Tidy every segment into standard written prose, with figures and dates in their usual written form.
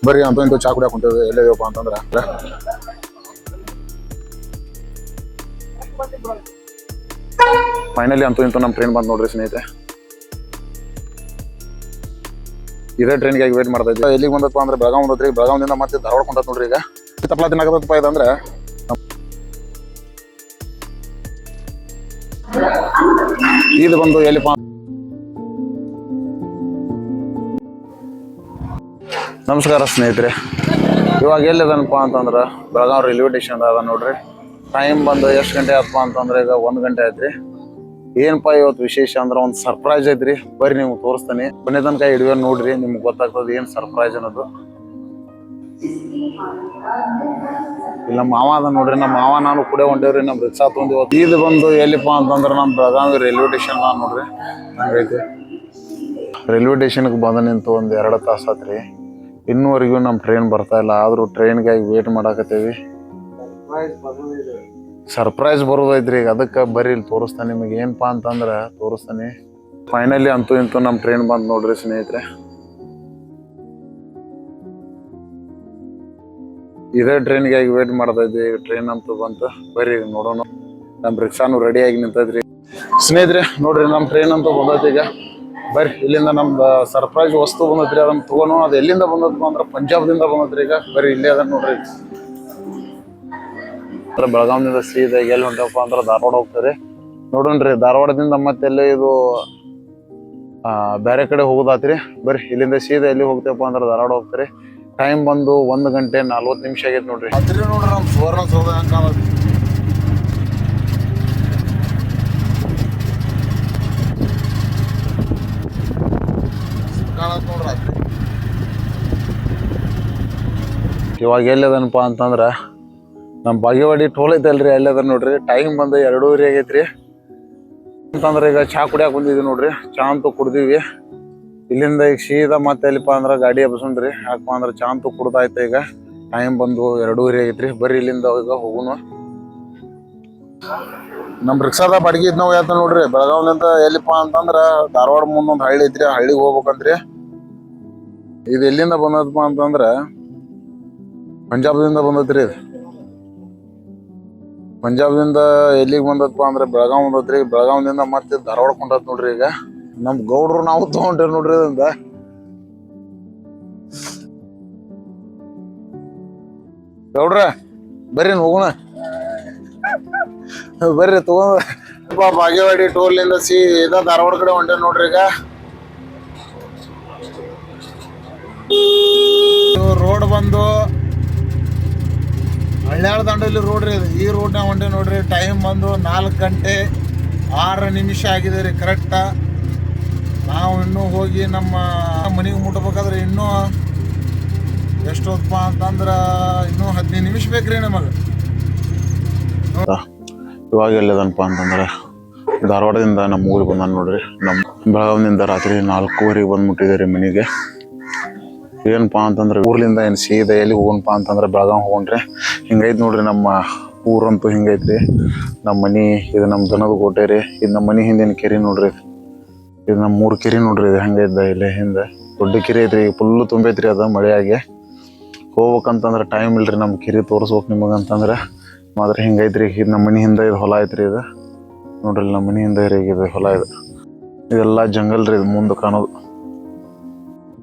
ಬರ್ರಿ ಅಂತ ಇಂತ ಚಾ ಕುಡಿಯಾಕ ಕುಂತೇವೆ ಎಲ್ಲಿದೇವಪ್ಪ ಅಂತಂದ್ರ ಫೈನಲಿ ಅಂತೂ ಇಂತೂ ನಮ್ಮ ಟ್ರೈನ್ ಬಂದ್ ನೋಡ್ರಿ ಸ್ನೇಹಿತರೆ. ಇದೇ ಟ್ರೈನ್ಗಾಗಿ ವೇಟ್ ಮಾಡ್ತಾ ಇದ್ವಿ. ಎಲ್ಲಿಗೆ ಬಂದಪ್ಪ ಅಂದ್ರೆ ಬೆಳಗಾವ್ ಬಂದತ್ರಿ. ಬೆಳಗಾವಿಂದ ಮತ್ತೆ ಧಾರವಾಡ ಕೊಂಡತ್ ನೋಡ್ರಿ. ಈಗ ತಪ್ಪಲ ತಿನ್ನಾಕತ್ತಪ್ಪ ಇದಂದ್ರೆ ಇದು ಬಂದು ಎಲ್ಲಿಪ್ಪ ನಮಸ್ಕಾರ ಸ್ನೇಹಿತರೆ. ಇವಾಗ ಎಲ್ಲಿದನಪ್ಪ ಅಂತಂದ್ರೆ ಬೆಳಗಾವ್ ರೈಲ್ವೆ ಸ್ಟೇಷನ್ ಅದ ನೋಡ್ರಿ. ಟೈಮ್ ಬಂದು ಎಷ್ಟು ಗಂಟೆ ಆಯ್ತಪ್ಪ ಅಂತಂದ್ರೆ ಈಗ 1 ಗಂಟೆ ಆಯ್ತ್ರಿ. ಏನಪ್ಪಾ ಇವತ್ತು ವಿಶೇಷ ಅಂದ್ರೆ ಒಂದು ಸರ್ಪ್ರೈಸ್ ಐತ್ರಿ. ಬರ್ರಿ ನಿಮ್ಗೆ ತೋರಿಸ್ತಾನೆ. ಕೊನೆ ತನಕ ಹಿಡಿಯೋ ನೋಡ್ರಿ, ನಿಮ್ಗೆ ಗೊತ್ತಾಗ್ತದೆ ಏನ್ ಸರ್ಪ್ರೈಸ್ ಅನ್ನೋದು. ಇಲ್ಲ ನಮ್ಮ ಮಾವ ಅದ ನೋಡ್ರಿ. ನಮ್ಮ ಮಾವ ನಾನು ಕೂಡ ಹೊಂಟೇವ್ರಿ. ನಮ್ ರಿಕ್ಷಾ ತೊಂದಿ. ಇದು ಬಂದು ಎಲ್ಲಿಪ್ಪ ಅಂತಂದ್ರೆ ನಮ್ ಬೆಳಗಾವಿ ರೈಲ್ವೆ ಸ್ಟೇಷನ್ ನೋಡ್ರಿ. ಹಂಗೈತಿ. ರೈಲ್ವೆ ಸ್ಟೇಷನ್ಗೆ ಬಂದ ನಿಂತು 1-2 ತಾಸು ಆತ್ರಿ. ಇನ್ನೂವರೆಗೂ ನಮ್ಮ ಟ್ರೈನ್ ಬರ್ತಾ ಇಲ್ಲ. ಆದ್ರೂ ಟ್ರೈನ್ಗಾಗಿ ವೇಟ್ ಮಾಡಾಕತ್ತೇವಿ. ಸರ್ಪ್ರೈಸ್ ಬರೋದೈತ್ರಿ ಈಗ. ಅದಕ್ಕೆ ಬರ್ರಿ ಇಲ್ಲಿ ತೋರಿಸ್ತಾನೆ ನಿಮಗೆ. ಏನಪ್ಪಾ ಅಂತಂದ್ರೆ ತೋರಿಸ್ತಾನೆ. ಫೈನಲಿ ಅಂತೂ ಇಂತೂ ನಮ್ಮ ಟ್ರೈನ್ ಬಂದ್ ನೋಡ್ರಿ ಸ್ನೇಹಿತರೆ. ಇದೇ ಟ್ರೈನ್ಗಾಗಿ ವೇಟ್ ಮಾಡ್ತಾ ಇದ್ವಿ. ಟ್ರೈನ್ ಅಂತೂ ಬಂತು. ಬರ್ರಿ ನೋಡೋಣ. ನಮ್ಮ ರಿಕ್ಷಾನು ರೆಡಿ ಆಗಿ ನಿಂತೈತ್ರಿ ಸ್ನೇಹಿತರೆ. ನೋಡ್ರಿ ನಮ್ಮ ಟ್ರೈನ್ ಅಂತೂ ಬಂದೈತಿ ಈಗ. ಬರ್ರಿ ಇಲ್ಲಿಂದ ನಮ್ದು ಸರ್ಪ್ರೈಸ್ ವಸ್ತು ಬಂದೈತ್ರಿ. ಅದನ್ನ ತಗೋನು. ಅದು ಎಲ್ಲಿಂದ ಬಂದಪ್ಪ ಅಂದ್ರೆ ಪಂಜಾಬ್ದಿಂದ ಬಂದೈತ್ರಿ. ಈಗ ಬರ್ರಿ ಇಲ್ಲೇ ಅದನ್ನ ನೋಡ್ರಿ. ಬೆಳಗಾವಿನಿಂದ ಸೀದಾ ಎಲ್ಲಿ ಹೊಂಟಪ್ಪ ಅಂದ್ರೆ ಧಾರವಾಡ ಹೋಗ್ತಾರೆ. ನೋಡೋಣ್ರಿ ಧಾರವಾಡದಿಂದ ಮತ್ತೆ ಎಲ್ಲಿ ಇದು ಬೇರೆ ಕಡೆ ಹೋಗೋದಾತ್ರಿ. ಬರ್ರಿ ಇಲ್ಲಿಂದ ಸೀದಾ ಎಲ್ಲಿ ಹೋಗ್ತೇವಪ್ಪ ಅಂದ್ರೆ ಧಾರವಾಡ ಹೋಗ್ತಾರೆ. ಟೈಮ್ ಬಂದು 1 ಗಂಟೆ 40 ನಿಮಿಷ ಆಗೈತೆ ನೋಡ್ರಿ. ಅದ್ರಿ ನೋಡ್ರಿ ನಮ್ಮ ಸುವರ್ಣ ಸೌಧ ನೋಡ್ರಿ. ಇವಾಗ ಎಲ್ಲಿದನಪ್ಪ ಅಂತಂದ್ರ ನಮ್ಮ ಬಾಗೇವಾಡಿ ಟೋಲ್ ಐತಲ್ರಿ, ಅಲ್ಲದ ನೋಡ್ರಿ. ಟೈಮ್ ಬಂದು 2:30 ಆಗೈತ್ರಿ. ಅಂತಂದ್ರೆ ಈಗ ಚಾ ಕುಡಿಯಾಕ ಬಂದಿದ್ವಿ ನೋಡ್ರಿ. ಚಾ ಅಂತೂ ಕುಡ್ದಿವಿ. ಇಲ್ಲಿಂದ ಈಗ ಸೀದಾ ಮತ್ತೆ ಎಲ್ಲಿಪ್ಪ ಅಂದ್ರೆ ಗಾಡಿ ಹಬ್ಸನ್ರಿ. ಯಾಕಪ್ಪ ಅಂದ್ರೆ ಚಾ ಅಂತೂ ಕುಡ್ದಾಯ್ತು. ಈಗ ಟೈಮ್ ಬಂದು 2:30 ಆಗೈತ್ರಿ. ಬರ್ರಿ ಇಲ್ಲಿಂದ ಈಗ ಹೋಗುನು. ನಮ್ಮ ರಿಕ್ಷಾದ ಬಾಡಿಗೆ ಇದ್ ನಾವು ಯಾತ ನೋಡ್ರಿ. ಬೆಳಗಾವಿನಿಂದ ಎಲ್ಲಿಪ್ಪ ಅಂತಂದ್ರ ಧಾರವಾಡ ಮುಂದೊಂದು ಹಳ್ಳಿ ಐತ್ರಿ. ಆ ಹಳ್ಳಿಗೆ ಹೋಗ್ಬೇಕಂತ್ರಿ. ಇದು ಎಲ್ಲಿಂದ ಬಂದದಪ್ಪ ಅಂತಂದ್ರ ಪಂಜಾಬ್ದಿಂದ ಬಂದೈತ್ರಿ. ಪಂಜಾಬ್ದಿಂದ ಎಲ್ಲಿಗೆ ಬಂದಪ್ಪ ಅಂದ್ರೆ ಬೆಳಗಾವ್ ಬಂದತ್ರಿ. ಬೆಳಗಾವಿನಿಂದ ಮತ್ತೆ ಧಾರವಾಡ ಕೊಂಡತ್ ನೋಡ್ರಿ. ಈಗ ನಮ್ ಗೌಡ್ರು ನಾವು ತಗೊಂಡ್ರಿ ನೋಡ್ರಿ. ಅದಿಂದ ಗೌಡ್ರ ಬರ್ರಿ ಹೋಗೋಣ. ಬರ್ರಿ ತಗೊಂಡ್ ಬಾಗೇವಾಡಿ ಟೋಲ್ನಿಂದ ಸೀದಾ ಧಾರವಾಡ ಕಡೆ ಹೊಂಟೆ ನೋಡ್ರಿ. ಈಗ ರೋಡ್ ಬಂದು ಹಳ್ಯಾಳ ದಂಡಲ್ಲಿ ರೋಡ್ ರೀ. ಈ ರೋಡ್ನಾಗ ಹೊಂಟೆ ನೋಡ್ರಿ. ಟೈಮ್ ಬಂದು 4 ಗಂಟೆ 6 ನಿಮಿಷ ಆಗಿದೆ ರೀ ಕರೆಕ್ಟ. ನಾವು ಇನ್ನೂ ಹೋಗಿ ನಮ್ಮ ಮನೆಗೆ ಮುಟ್ಬೇಕಾದ್ರೆ ಇನ್ನೂ ಎಷ್ಟೊತ್ತಪ್ಪ ಅಂತಂದ್ರೆ ಇನ್ನೂ 15 ನಿಮಿಷ ಬೇಕ್ರಿ ನಮಗೆ. ಇವಾಗ ಎಲ್ಲದನಪ್ಪ ಅಂತಂದ್ರೆ ಧಾರವಾಡದಿಂದ ನಮ್ಮ ಊರಿಗೆ ಬಂದ ನೋಡ್ರಿ. ನಮ್ಮ ಬೆಳಗಾವಿನಿಂದ ರಾತ್ರಿ 4:15 ಬಂದು ಮುಟ್ಟಿದೆ ಮನೆಗೆ. ಏನಪ್ಪಾ ಅಂತಂದ್ರೆ ಊರ್ಲಿಂದ ಏನು ಸೀದಾ ಎಲ್ಲಿ ಹೋಗೋಣಪ್ಪ ಅಂತಂದ್ರೆ ಬೆಳಗಾವ್ ಹೋಗೋಣ್ರಿ. ಹಿಂಗೈತಿ ನೋಡ್ರಿ ನಮ್ಮ ಊರಂತೂ. ಹಿಂಗೈತ್ರಿ ನಮ್ಮ ಮನಿ. ಇದು ನಮ್ಮ ದನದ ಕೋಟೆ ರೀ. ಇದು ನಮ್ಮ ಮನಿ ಹಿಂದಿನ ಕೆರೆ ನೋಡ್ರಿ. ಇದು ನಮ್ಮ 3 ಕೆರೆ ನೋಡ್ರಿ. ಇದು ಹೆಂಗೈತೆ ಇಲ್ಲಿ ಹಿಂದೆ ದೊಡ್ಡ ಕೆರೆ ಐತ್ರಿ. ಫುಲ್ ತುಂಬೈತ್ರಿ ಅದು ಮಳೆಯಾಗಿ. ಹೋಗ್ಬೇಕಂತಂದ್ರೆ ಟೈಮ್ ಇಲ್ರಿ. ನಮ್ಮ ಕೆರೆ ತೋರಿಸ್ಬೇಕು ನಿಮಗಂತಂದ್ರೆ ಮಾತ್ರ. ಹಿಂಗೈತ್ರಿ. ಇದು ನಮ್ಮ ಮನಿ ಹಿಂದೆ ಇದು ಹೊಲ ಐತ್ರಿ. ಇದು ನೋಡ್ರಿ ನಮ್ಮ ಮನಿ ಹಿಂದೆ ರೀ ಇದು ಹೊಲ. ಇದು ಇದೆಲ್ಲ ಜಂಗಲ್ ರೀ. ಇದು ಮುಂದೆ ಕಾಣೋದು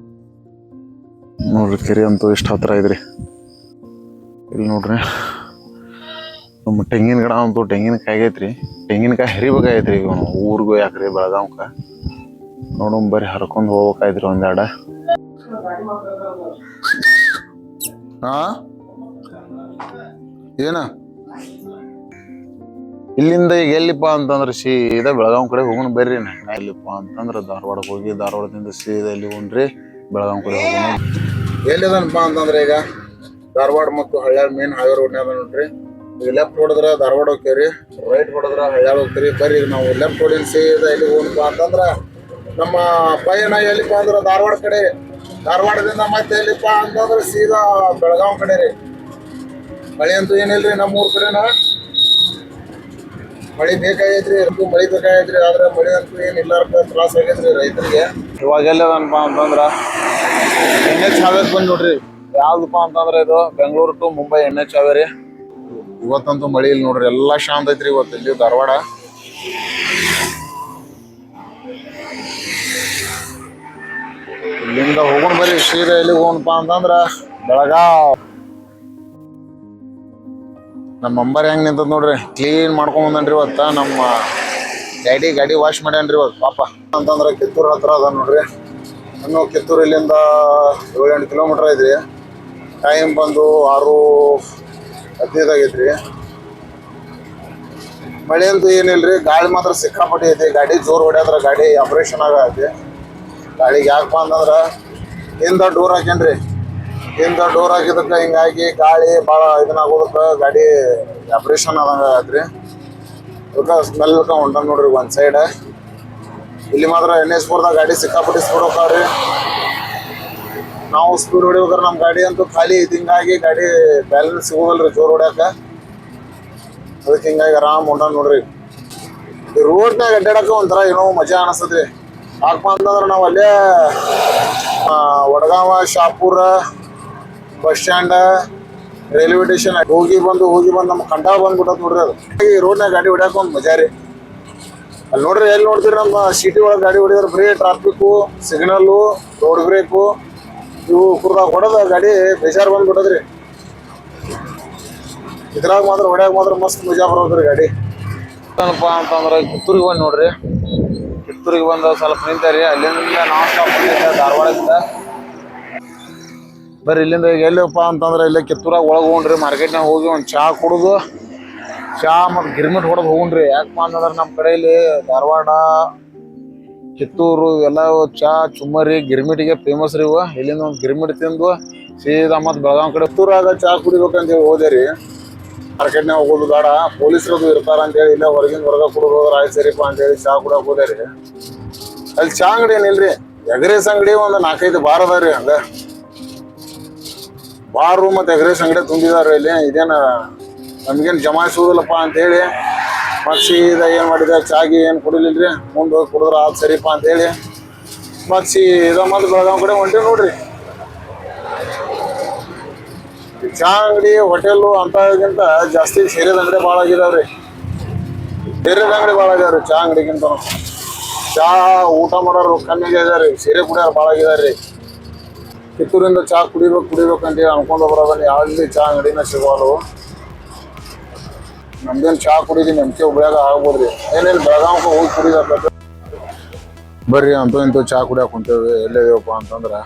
ನೋಡ್ರಿ. ಕೆರೆ ಅಂತೂ ಇಷ್ಟು ಹತ್ರ ಐತ್ರಿ. ಇಲ್ಲಿ ನೋಡ್ರಿ ನಮ್ಮ ತೆಂಗಿನ ಗಿಡ ಅಂತೂ ತೆಂಗಿನಕಾಯಿ ಆಗೈತ್ರಿ. ತೆಂಗಿನಕಾಯಿ ಹರಿಬೇಕಾಗೈತ್ರಿ. ಈಗ ಊರಿಗೂ ಯಾಕ್ರಿ ಬೆಳಗಾವ್ಕ ನೋಡೋಣ. ಬರ್ರಿ ಹರ್ಕೊಂಡು ಹೋಗ್ಬೇಕಾಯ್ತ್ರಿ ಒಂದೆರಡು. ಏನ ಇಲ್ಲಿಂದ ಈಗ ಎಲ್ಲಿಪ್ಪ ಅಂತಂದ್ರೆ ಸೀದಾ ಬೆಳಗಾವ್ ಕಡೆ ಹೋಗೋಣ. ಬರ್ರಿ ಎಲ್ಲಿಪ್ಪ ಅಂತಂದ್ರೆ ಧಾರವಾಡಕ್ಕೆ ಹೋಗಿ ಧಾರವಾಡದಿಂದ ಸೀದಾ ಎಲ್ಲಿ ಹೋಗ್ರಿ ಬೆಳಗಾವ್ ಕಡೆ ಹೋಗೋಣ. ಎಲ್ಲಿದನಪ್ಪ ಅಂತಂದ್ರೆ ಈಗ ಧಾರವಾಡ ಮತ್ತು ಹಳ್ಯಾಳ ಮೇನ್ ಹೈವೇ ರೋಡ್ನಾಗ ನೋಡ್ರಿ. ಈಗ ಲೆಫ್ಟ್ ಹೊಡೆದ್ರ ಧಾರವಾಡ ಹೋಗ್ತೀರಿ, ರೈಟ್ ಹೊಡೆದ್ರ ಹಳ್ಯಾಳ ಹೋಗ್ತೀರಿ. ಬರ್ರಿ ನಾವು ಲೆಫ್ಟ್ ಹೊಡಿನ ಸೀದಾ ಎಲ್ಲಿ ಹೋಗಣಪ್ಪ ಅಂತಂದ್ರ ನಮ್ಮ ಪಯಣ ಎಲ್ಲಿಪ್ಪ ಅಂದ್ರೆ ಧಾರವಾಡ ಕಡೆ. ಧಾರವಾಡದಿಂದ ಮತ್ತೆ ಎಲ್ಲಿಪ್ಪ ಅಂತಂದ್ರೆ ಸೀದಾ ಬೆಳಗಾವ್ ಕಡೆ ರೀ. ಮಳೆ ಅಂತೂ ಏನಿಲ್ರಿ ನಮ್ಮ ಊರ್ ಕಡೆನ. ಮಳೆ ಬೇಕಾಗೈತ್ರಿ. ಮಳೆ ಬೇಕಾಗೈತ್ರಿ. ಆದ್ರೆ ಮಳೆ ಅಂತೂ ಏನಿಲ್ಲ ತ್ರಾಸ ಆಗೈತ್ರಿ ರೈತರಿಗೆ. ಇವಾಗ ಎಲ್ಲದನಪ್ಪ ಅಂತಂದ್ರ NH 1 ಬಂದ್ ನೋಡ್ರಿ. ಯಾವ್ದಪ್ಪ ಅಂತಂದ್ರೆ ಇದು ಬೆಂಗಳೂರು ಟು ಮುಂಬೈ NH ಹಾವೇರಿ. ಇವತ್ತಂತೂ ಮಳಿ ಇಲ್ಲ ನೋಡ್ರಿ, ಎಲ್ಲಾ ಶಾಂತ ಐತ್ರಿ ಇವತ್ತು ಇಲ್ಲಿ ಧಾರವಾಡ. ಇಲ್ಲಿಂದ ಹೋಗೋಣ ಬರ್ರಿ, ಸೀದಾ ಎಲ್ಲಿ ಹೋಗೋಣಪ್ಪ ಅಂತಂದ್ರ ಬೆಳಗಾವ್. ನಮ್ಮ ಅಂಬರ್ ಹೆಂಗ್ ನಿಂತದ ನೋಡ್ರಿ, ಕ್ಲೀನ್ ಮಾಡ್ಕೊಂಡ್ ಬಂದನ್ರಿ ಇವತ್ತ. ನಮ್ಮ ಗಾಡಿ ವಾಶ್ ಮಾಡ್ಯಾನ್ರಿ ಇವತ್ತು ಪಾಪ. ಅಂತಂದ್ರ ಕಿತ್ತೂರ್ ಹತ್ರ ಅದ ನೋಡ್ರಿ. ಇನ್ನು ಕಿತ್ತೂರು ಇಲ್ಲಿಂದ 7-8 ಕಿಲೋಮೀಟರ್ ಐತ್ರಿ. ಟೈಮ್ ಬಂದು 6:15 ಆಗೈತ್ರಿ. ಮಳೆ ಅಂತೂ ಏನಿಲ್ರಿ, ಗಾಳಿ ಮಾತ್ರ ಸಿಕ್ಕಾಪಟ್ಟಿ ಐತಿ. ಗಾಡಿ ಜೋರ್ ಹೊಡ್ಯಾದ್ರ ಗಾಡಿ ಆಪರೇಷನ್ ಆಗೈತಿ. ಗಾಳಿಗೆ ಯಾಕಪ್ಪ ಅಂತಂದ್ರ ಹಿಂದ ಡೋರ್ ಹಾಕ್ಯನ್ರಿ. ಹಿಂದ ಡೋರ್ ಹಾಕಿದಕ್ಕೆ ಹಿಂಗಾಗಿ ಗಾಳಿ ಭಾಳ ಇದನ್ನಾಗೋದಕ್ಕೆ ಗಾಡಿ ಆಪರೇಷನ್ ಆದಂಗೆ ಆಗತ್ರಿ. ಅದಕ್ಕೆ ಸ್ಮೆಲ್ ಹೊಂಟ ನೋಡ್ರಿ ಒಂದ್ ಸೈಡ್. ಇಲ್ಲಿ ಮಾತ್ರ NH4ದಾಗ ಗಾಡಿ ಸಿಕ್ಕಾಪಟ್ಟಿ ಸ್ಪೀಡ್ ಹೋಗ್ತಾವ್ರಿ. ನಾವು ಸ್ಪೀಡ್ ಹೊಡಿಬೇಕಾದ್ರೆ ನಮ್ಮ ಗಾಡಿ ಅಂತೂ ಖಾಲಿ ಐತಿ. ಹಿಂಗಾಗಿ ಗಾಡಿ ಬ್ಯಾಲೆನ್ಸ್ ಸಿಗೋದಲ್ರಿ ಜೋರ್ ಹೊಡ್ಯಾಕ. ಅದಕ್ಕೆ ಹಿಂಗಾಗಿ ಆರಾಮ್ ಹೊಂಟ ನೋಡ್ರಿ. ಈ ರೋಡ್ನಾಗ ಅಡ್ಡಾಡಕ ಒಂಥರ ಏನೋ ಮಜಾ ಅನಿಸ್ತದ್ರಿ. ಯಾಕಪ್ಪ ಅಂತಂದ್ರೆ ನಾವು ಅಲ್ಲೇ Vadgaon, Shahapur, bus stand, railway station ಹೋಗಿ ಬಂದು ನಮ್ಮ ಕಂಟಾಳ ಬಂದ್ಬಿಟ್ಟದ್ ನೋಡ್ರಿ. ಅದು ಈ ರೋಡ್ನಾಗ ಗಾಡಿ ಹೊಡ್ಯಾಕ ಒಂದು ಮಜಾ ರೀ. ಅಲ್ಲಿ ನೋಡ್ರಿ, ಎಲ್ಲಿ ನೋಡ್ತೀರಿ ನಮ್ಮ ಸಿಟಿ ಒಳಗೆ ಗಾಡಿ ಹೊಡಿದ್ರೆ ಬರೀ ಟ್ರಾಫಿಕ್ಕು, ಸಿಗ್ನಲ್ಲು, ರೋಡ್ ಬ್ರೇಕು ಇವು ಕುರ್ದಾಗ ಹೊಡೆದ ಗಾಡಿ ಬೇಜಾರು ಬಂದ್ಬಿಟ್ಟದ್ರಿ. ಇದ್ರಾಗ ಮಾತ್ರ ಹೊಡ್ಯಾಗ ಮಾತ್ರ ಮಸ್ತ್ ಮಜಾ ಬರೋದ್ರಿ ಗಾಡಿ. ಏನಪ್ಪ ಅಂತಂದ್ರೆ ಕಿತ್ತೂರಿಗೆ ಬಂದು ನೋಡ್ರಿ. ಕಿತ್ತೂರಿಗೆ ಬಂದು ಸ್ವಲ್ಪ ನಿಂತಾರಿ. ಅಲ್ಲಿಂದ ನಾನ್ ಸ್ಟಾಪ್ ಧಾರವಾಡದಿಂದ ಬರ್ರಿ. ಇಲ್ಲಿಂದ ಈಗ ಎಲ್ಲಪ್ಪ ಅಂತಂದ್ರೆ ಇಲ್ಲೇ ಕಿತ್ತೂರಾಗ ಒಳಗೆ ಹೋಗ್ರಿ. ಮಾರ್ಕೆಟ್ನಾಗ ಹೋಗಿ ಒಂದು ಚಹಾ ಕುಡಿದು, ಚಹಾ ಮತ್ತು ಗಿರ್ಮಿಟ್ ಹೊಡೆದು ಹೋಗ್ರಿ. ಯಾಕಪ್ಪ ಅಂತಂದ್ರೆ ನಮ್ಮ ಕಡೆ ಇಲ್ಲಿ ಧಾರವಾಡ, ಕಿತ್ತೂರು ಎಲ್ಲ ಚಹಾ, ಚುಮ್ಮರಿ, ಗಿರ್ಮಿಟಿಗೆ ಫೇಮಸ್ ರೀ ಇವು. ಇಲ್ಲಿಂದ ಒಂದು ಗಿರ್ಮಿಟ್ ತಿಂದು ಸೀದಾ ಮತ್ತು ಬೆಳಗಾವಿ ಕಡೆ ಕಿತ್ತೂರಾಗ ಚಹಾ ಕುಡಿಬೇಕಂತೇಳಿ ಹೋದೇರಿ. ಮಾರ್ಕೆಟ್ನಾಗ ಹೋಗೋದು ಬೇಡ, ಪೊಲೀಸರದು ಇರ್ತಾರ ಅಂತೇಳಿ ಇಲ್ಲೇ ಹೊರಗೆ ಕುಡಿದು ಹೋದ್ರೆ ಆಯ್ತು ಸರಿಪಾ ಅಂತೇಳಿ ಚಹಾ ಕುಡಿಯೋಕೆ ಹೋದೇರಿ. ಅಲ್ಲಿ ಚಹಾ ಅಂಗಡಿ ಏನಿಲ್ರಿ, ಎಗ್ರೇಸ್ ಅಂಗಡಿ ಒಂದು 4-5 ಬಾರ್ ಅದಾವ್ರಿ. ಹಂಗ ಬಾರು ಮತ್ತು ಎಗ್ರೇಸ್ ಅಂಗಡಿ ತುಂಬಿದಾರೆ ಇಲ್ಲಿ. ಇದೇನು ನಮ್ಗೇನು ಜಮಾಯಿಸೋದಿಲ್ಲಪ್ಪ ಅಂತೇಳಿ ಮತ್ತು ಸೀದಾ ಏನು ಮಾಡಿದೆ, ಚಾಗಿ ಏನು ಕುಡಿಲಿಲ್ರಿ. ಮುಂದೆ ಹೋಗಿ ಕುಡಿದ್ರೆ ಆಯ್ತು ಸರಿಪಾ ಅಂತೇಳಿ ಮತ್ತು ಸೀದಾ ಮತ್ತು ಬೆಳಗಾವಿ ಕಡೆ ಹೊಂಟೇವಿ ನೋಡ್ರಿ. ಚಹಾ ಅಂಗಡಿ, ಹೋಟೆಲು ಅಂತಗಿಂತ ಜಾಸ್ತಿ ಸೇರಿದ ಅಂಗಡಿ ಭಾಳ ಆಗಿದಾವ್ರಿ. ಸೇರಿದ ಅಂಗಡಿ ಭಾಳ ಆಗ್ಯಾವ್ರಿ ಚಹಾ ಅಂಗಡಿಗಿಂತ. ಚಹಾ ಊಟ ಮಾಡೋರು ಕಮ್ಮಿಗೆ ಇದಾರೆ, ಸೀರೆ ಕುಡಿಯೋರು ಭಾಳ ಆಗಿದಾರ್ರಿ. ಕಿತ್ತೂರಿಂದ ಚಹಾ ಕುಡಿಬೇಕಂತೇಳಿ ಅನ್ಕೊಂಡು ಬರೋದನ್ನ ಯಾವ್ದು ಚಹಾ ಅಂಗಡಿನ ಸಿಗೋದು. ನಮ್ದೇನು ಚಹಾ ಕುಡಿದೀನಿ ಎಂಕೆ ಹುಬ್ಳ್ಯಾಗ ಆಗ್ಬೋದ್ರಿ. ಏನೇನು ಬೆಳಗಾವಕ್ಕೆ ಹೋಗಿ ಕುಡಿದಾಕ ಬರ್ರಿ. ಅಂತೂ ಇಂತೂ ಚಹಾ ಕುಡಿಯೋಕೆ ಕುಂತೇವಿ. ಎಲ್ಲಿದೇವಪ್ಪ ಅಂತಂದ್ರೆ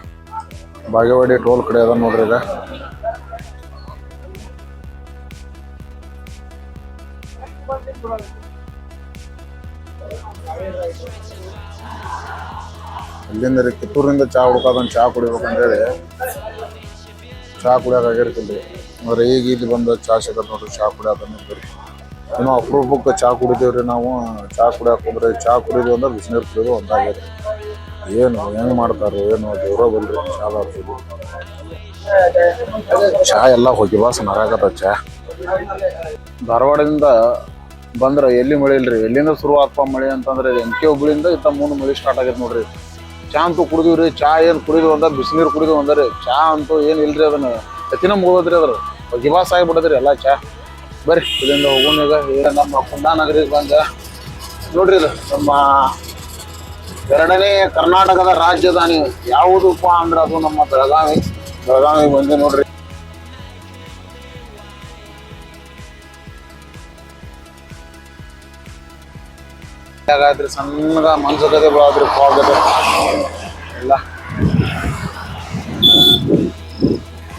ಬಾಗೇವಾಡಿ ಟೋಲ್ ಕಡೆ ಅದ ನೋಡ್ರಿ. ಈಗ ಇಲ್ಲಿಂದ ರೀ ಕಿತ್ತೂರಿಂದ ಚಹಾ ಹುಡ್ಕೋದೊಂದು ಚಹಾ ಕುಡಿಬೇಕಂತೇಳಿ ಚಹಾ ಕುಡಿಯೋಕೆ ಆಗಿರ್ತಿಲ್ರಿ. ಅಂದ್ರೆ ಈಗ ಇಲ್ಲಿ ಬಂದು ಚಹಾ ಸಿಗತ್ತೆ ನೋಡ್ರಿ. ಚಹಾ ಕುಡಿಯೋದನ್ನ ಬರ್ರಿ. ಏನೋ ಅಪರೂಪಕ್ಕೆ ಚಹಾ ಕುಡಿದೇವ್ರಿ ನಾವು. ಚಹಾ ಕುಡಿಯೋಕೆ ಹೋಗ್ರಿ. ಚಹಾ ಕುಡಿದು ಅಂದ್ರೆ ಬಿಸಿನೀರು ಕುಡಿಯೋದು ಒಂದಾಗೈತಿ. ಏನು ಹೆಂಗೆ ಮಾಡ್ತಾರೋ ಏನು ದೇವ್ರ ಬಲ್ರಿ. ಚಹಾ ಎಲ್ಲ ಹೋಗಿ ವಾಸನ ಆಗತ್ತ. ಚಹಾ ಧಾರವಾಡದಿಂದ ಬಂದ್ರೆ ಎಲ್ಲಿ ಮಳೆ ಇಲ್ರಿ. ಎಲ್ಲಿಂದ ಶುರು ಆಗ್ತಾ ಮಳೆ ಅಂತಂದ್ರೆ NK ಹುಬ್ಳಿಯಿಂದ ಇತ್ತ ಮುಂದೆ ಮಳೆ ಸ್ಟಾರ್ಟ್ ಆಗೈತೆ ನೋಡ್ರಿ. ಚಹಾ ಅಂತೂ ಕುಡಿದಿವ್ರಿ. ಚಹಾ ಏನು ಕುಡಿದು ಅಂದ ಬಿಸಿನೀರು ಕುಡಿದು ಅಂದ್ರಿ. ಚಹಾ ಅಂತೂ ಏನು ಇಲ್ರಿ, ಅದನ್ನ ಎತ್ತಿನ ಮುಗೋದ್ರಿ. ಅದ್ರ ಹೊಗಿವಾಸ ಆಗಿಬಿಡದ್ರಿ ಎಲ್ಲ ಚಹಾ. ಬರ್ರಿ ಇಲ್ಲಿಂದ ಹೋಗೋಣ. ಈಗ ನಮ್ಮ ಕುಂದಾನಗರಿಗೆ ಬಂದ ನೋಡ್ರಿ. ಇದು ನಮ್ಮ 2ನೇ ಕರ್ನಾಟಕದ ರಾಜಧಾನಿ ಯಾವುದಪ್ಪ ಅಂದ್ರೆ ಅದು ನಮ್ಮ ಬೆಳಗಾವಿ ಬಂದೆ ನೋಡ್ರಿ. ಹೇಗಾದ್ರಿ ಸಣ್ಣಗ ಮನ್ಸಗದೆ ಬೆಳಾದ್ರಿ. ಫಾಗದೆ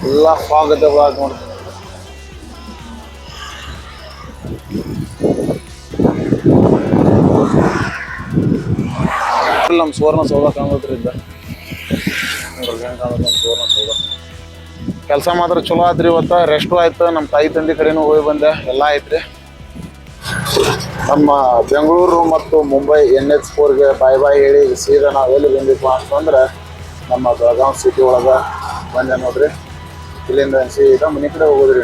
ಎಲ್ಲ ಫಾಗದೆ ಬೆಳಾದ್ ನೋಡ್ರಿ. ನಮ್ಮ ಸುವರ್ಣ ಸೌಧ ಕಾಣೋದ್ರಿಂದ ಸುವರ್ಣ ಸೌಧ ಕೆಲಸ ಮಾತ್ರ ಚಲೋ ಆಯ್ತ್ರಿ. ಇವತ್ತು ರೆಸ್ಟು ಆಯ್ತು. ನಮ್ಮ ತಾಯಿ ತಂದೆ ಕಡೆನೂ ಹೋಗಿ ಬಂದೆ, ಎಲ್ಲ ಆಯ್ತ್ರಿ. ನಮ್ಮ ಬೆಂಗಳೂರು ಮತ್ತು ಮುಂಬೈ NH4ಗೆ ಬಾಯ್ ಹೇಳಿ ಸೀದಾ ನಾವು ಎಲ್ಲಿ ಬಂದಿಪ್ಪ ಅಂತಂದ್ರೆ ನಮ್ಮ ಬೆಳಗಾವಿ ಸಿಟಿ ಒಳಗೆ ಬಂದೆ ನೋಡ್ರಿ. ಇಲ್ಲಿಂದ ಸೀದಾ ಮನೆ ಕಡೆ ಹೋಗೋದ್ರಿ.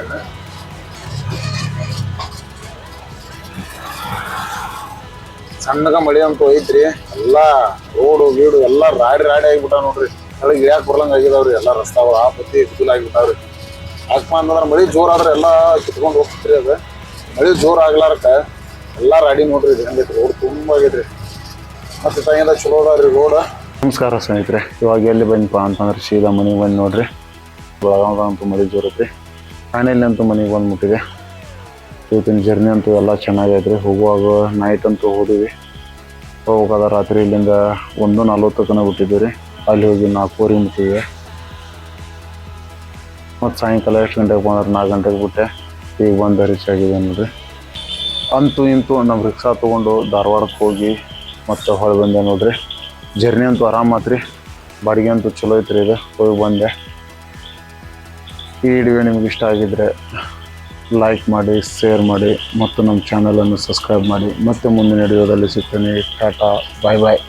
ಸಣ್ಣಗ ಮಳೆ ಅಂತೂ ಐತ್ರಿ. ಎಲ್ಲ ರೋಡು ಗೀಡು ಎಲ್ಲ ರಾಡಿ ಆಗಿಬಿಟ್ಟ ನೋಡ್ರಿ. ಕೆಳಗೆ ಇಳಿಯಾಕ ಬರ್ಲಂಗ ಆಗಿದಾವ್ರಿ ಎಲ್ಲ ರಸ್ತಾವ ಆ ಬತ್ತಿ ಕುಲ್ ಆಗಿಬಿಟ್ಟಾವ್ರಿ. ಯಾಕಪ್ಪ ಅಂತಂದ್ರೆ ಮಳಿ ಜೋರಾದ್ರೆ ಎಲ್ಲ ಕಿತ್ಕೊಂಡು ಹೋಗ್ತಿರಿ. ಅದು ಮಳಿ ಜೋರ್ ಆಗ್ಲಾರಕ್ಕ ಎಲ್ಲ ರಾಡಿ ನೋಡ್ರಿ ಇದು ಹೆಂಗೈತಿ ರೋಡ್ ತುಂಬ ಆಗೈತ್ರಿ. ಮತ್ತೆ ತಾಯಿಂದ ಚಲೋ ಅದಾವ್ರಿ ರೋಡ್. ನಮಸ್ಕಾರ ಸ್ನೇಹಿತರೆ, ಇವಾಗ ಎಲ್ಲಿ ಬಂದಪ್ಪ ಅಂತಂದ್ರೆ ಸೀದಾ ಮನೆಗೆ ಬಂದು ನೋಡ್ರಿ. ಬೆಳಗಾವ್ದಂತೂ ಮಳಿ ಜೋರ್ ಐತಿ. ಫೈನಲಿ ಅಂತೂ ಮನೆಗೆ ಬಂದು ಮುಟ್ಟಿದೆ. ಇವತ್ತಿನ ಜರ್ನಿ ಅಂತೂ ಎಲ್ಲ ಚೆನ್ನಾಗೈತ್ರಿ. ಹೋಗುವಾಗ ನೈಟ್ ಅಂತೂ ಹೋದಿವಿ. ಹೋಗೋದ ರಾತ್ರಿ ಇಲ್ಲಿಂದ 1:40 ತನಕ ಬಿಟ್ಟಿದ್ವಿ ರೀ. ಅಲ್ಲಿ ಹೋಗಿ 4:00 ಮುಟ್ಟಿದ್ವಿ. ಮತ್ತು ಸಾಯಂಕಾಲ ಎಷ್ಟು ಗಂಟೆಗೆ ಬಂದ್ರೆ 4 ಗಂಟೆಗೆ ಬಿಟ್ಟೆ. ಈಗ ಬಂದು ರೀಚ್ ಆಗಿದೆ ನೋಡ್ರಿ. ಅಂತೂ ಇಂತೂ ನಮ್ಮ ರಿಕ್ಷಾ ತೊಗೊಂಡು ಧಾರವಾಡಕ್ಕೆ ಹೋಗಿ ಮತ್ತು ಹೊಳೆ ಬಂದೆ ನೋಡ್ರಿ. ಜರ್ನಿ ಅಂತೂ ಆರಾಮಾತ್ರಿ. ಬಾಡಿಗೆ ಅಂತೂ ಚಲೋ ಐತ್ರಿ. ಇದು ಹೋಗಿ ಬಂದೆ. ಈ ವಿಡಿಯೋ ನಿಮ್ಗೆ ಇಷ್ಟ ಆಗಿದ್ರೆ ಲೈಕ್ ಮಾಡಿ, ಶೇರ್ ಮಾಡಿ ಮತ್ತು ನಮ್ಮ ಚಾನಲನ್ನು ಸಬ್ಸ್ಕ್ರೈಬ್ ಮಾಡಿ. ಮತ್ತೆ ಮುಂದಿನ ವಿಡಿಯೋದಲ್ಲಿ ಸಿಗ್ತೀನಿ. ಟಾಟಾ, ಬಾಯ್ ಬಾಯ್.